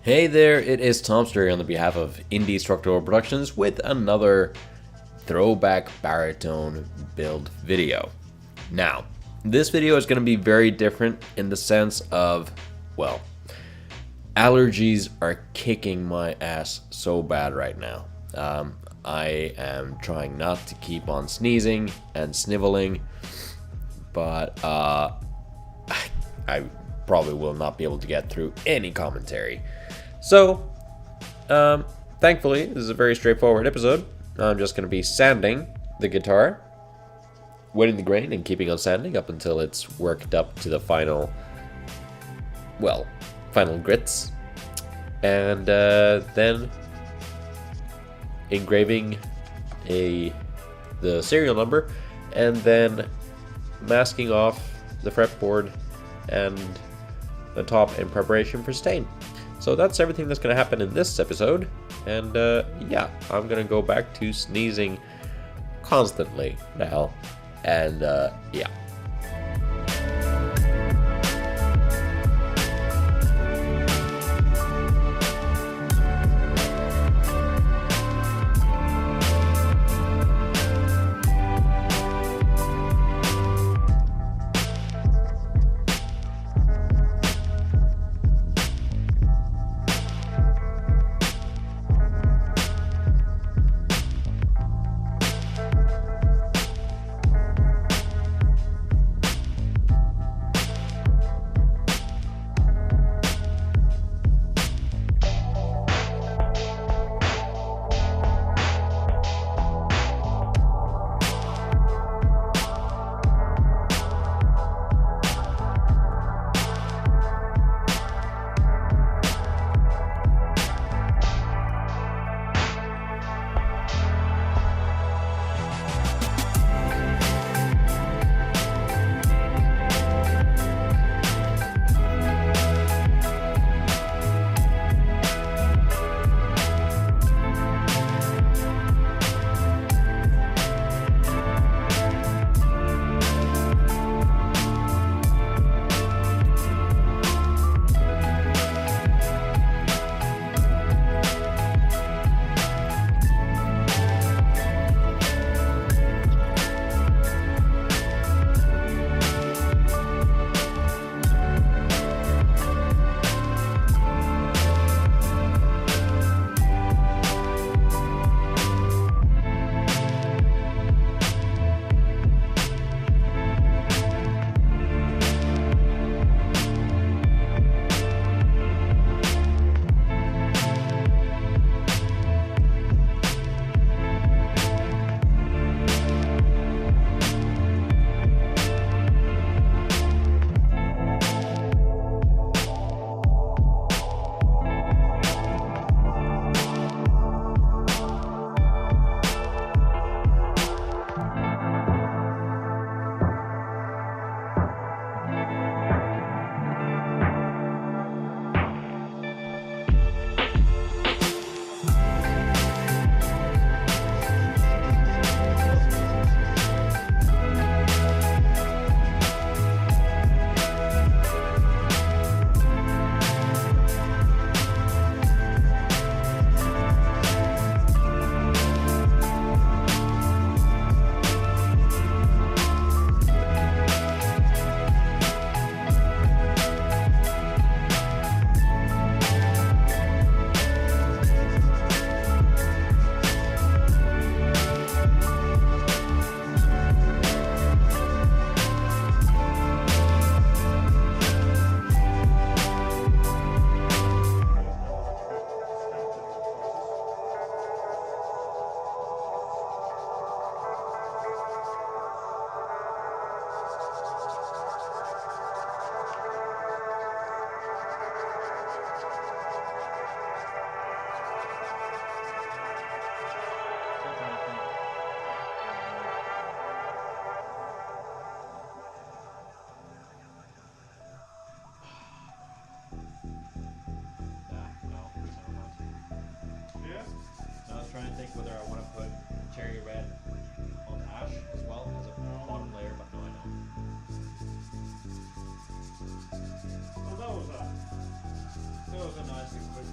Hey there, it is Tom Sturry on the behalf of Indie Structural Productions with another throwback baritone build video. Now, this video is going to be very different in the sense of, well, allergies are kicking my ass so bad right now. I am trying not to keep on sneezing and sniveling, but I probably will not be able to get through any commentary. So, thankfully, this is a very straightforward episode. I'm just going to be sanding the guitar, wetting the grain and keeping on sanding up until it's worked up to the final grits. And then engraving the serial number and then masking off the fretboard and the top in preparation for stain. So that's everything that's going to happen in this episode, and yeah, I'm going to go back to sneezing constantly now, and yeah. Trying to think whether I want to put cherry red on ash as well as a bottom layer, but no, I don't. Well, that was a nice and quick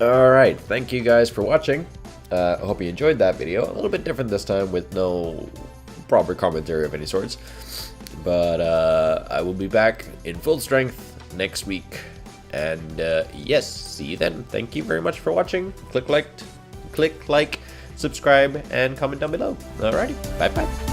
Alright, thank you guys for watching. I hope you enjoyed that video. A little bit different this time with no proper commentary of any sorts. But I will be back in full strength next week. And yes, see you then. Thank you very much for watching. Click like, subscribe, and comment down below. Alrighty, bye bye.